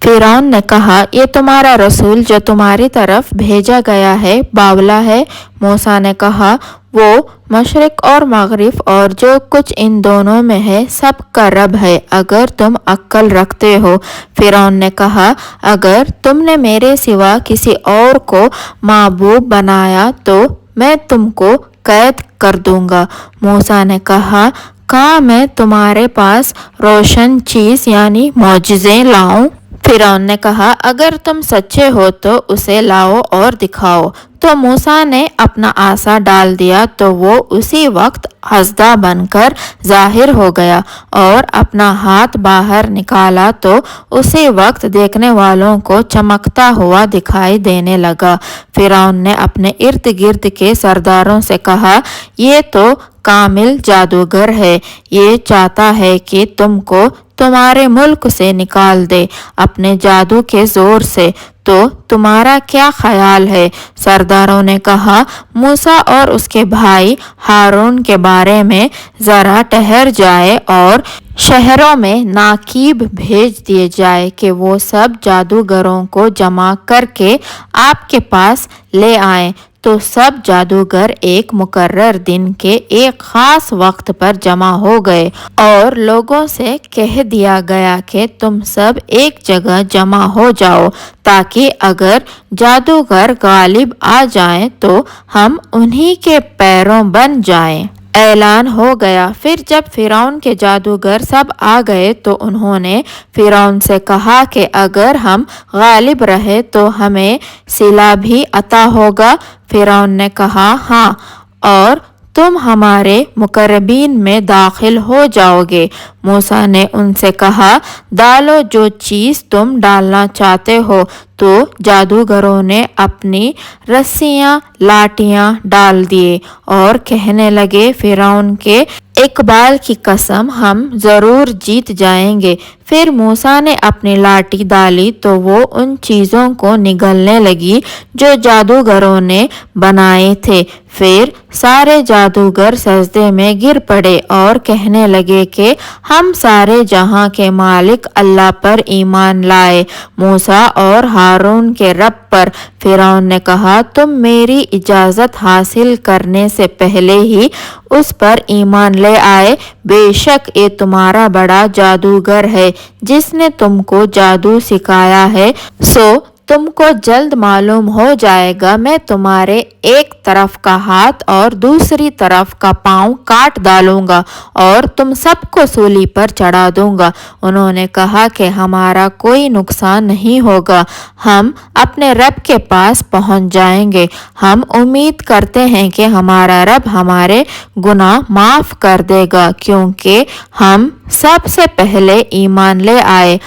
फिरौन ने कहा, ये तुम्हारा रसूल जो तुम्हारी तरफ भेजा गया है बावला है। मूसा ने कहा, वो मशरिक और मगरिब और जो कुछ इन दोनों में है सब का रब है, अगर तुम अक्ल रखते हो। फिरौन ने कहा, अगर तुमने मेरे सिवा किसी और को माबूद बनाया तो मैं तुमको कैद कर दूंगा। मूसा ने कहा, कहाँ मैं तुम्हारे पास रोशन चीज़ यानी मौजिज़े लाऊं? फिरौन ने कहा, अगर तुम सच्चे हो तो उसे लाओ और दिखाओ। तो मूसा ने अपना आसा डाल दिया तो वो उसी वक्त हसदा बनकर जाहिर हो गया और अपना हाथ बाहर निकाला तो उसी वक्त देखने वालों को चमकता हुआ दिखाई देने लगा। फिरौन ने अपने इर्द गिर्द के सरदारों से कहा, ये तो कामिल जादूगर है, ये चाहता है कि तुमको तुम्हारे मुल्क से निकाल दे अपने जादू के जोर से, तो तुम्हारा क्या ख्याल है? सरदारों ने कहा, मूसा और उसके भाई हारून के बारे में ज़रा ठहर जाए और शहरों में नाकीब भेज दिए जाए कि वो सब जादूगरों को जमा करके आपके पास ले आएं। तो सब जादूगर एक मुकर्रर दिन के एक ख़ास वक्त पर जमा हो गए और लोगों से कह दिया गया कि तुम सब एक जगह जमा हो जाओ ताकि अगर जादूगर गालिब आ जाएं तो हम उन्हीं के पैरों बन जाएं। ऐलान हो गया। फिर जब फिरौन के जादूगर सब आ गए तो उन्होंने फिरौन से कहा कि अगर हम गालिब रहे तो हमें सिला भी अता होगा। फिरौन ने कहा, हाँ, और तुम हमारे मुकर्रबीन में दाखिल हो जाओगे। मूसा ने उनसे कहा, डालो जो चीज़ तुम डालना चाहते हो। तो जादूगरों ने अपनी रस्सियां लाठियां डाल दिए और कहने लगे, फिरौन के इकबाल की कसम, हम ज़रूर जीत जाएंगे। फिर मूसा ने अपनी लाठी डाली तो वो उन चीज़ों को निगलने लगी जो जादूगरों ने बनाए थे। फिर सारे जादूगर सजदे में गिर पड़े और कहने लगे कि हम सारे जहां के मालिक अल्लाह पर ईमान लाए, मूसा और हारून के रब पर। फिरौन ने कहा, तुम मेरी इजाज़त हासिल करने से पहले ही उस पर ईमान ले आए। बेशक ये तुम्हारा बड़ा जादूगर है जिसने तुमको जादू सिखाया है, सो तुमको जल्द मालूम हो जाएगा। मैं तुम्हारे एक तरफ का हाथ और दूसरी तरफ का पाँव काट डालूंगा और तुम सबको सूली पर चढ़ा दूंगा। उन्होंने कहा कि हमारा कोई नुकसान नहीं होगा, हम अपने रब के पास पहुंच जाएंगे। हम उम्मीद करते हैं कि हमारा रब हमारे गुनाह माफ़ कर देगा क्योंकि हम सबसे पहले ईमान ले आए।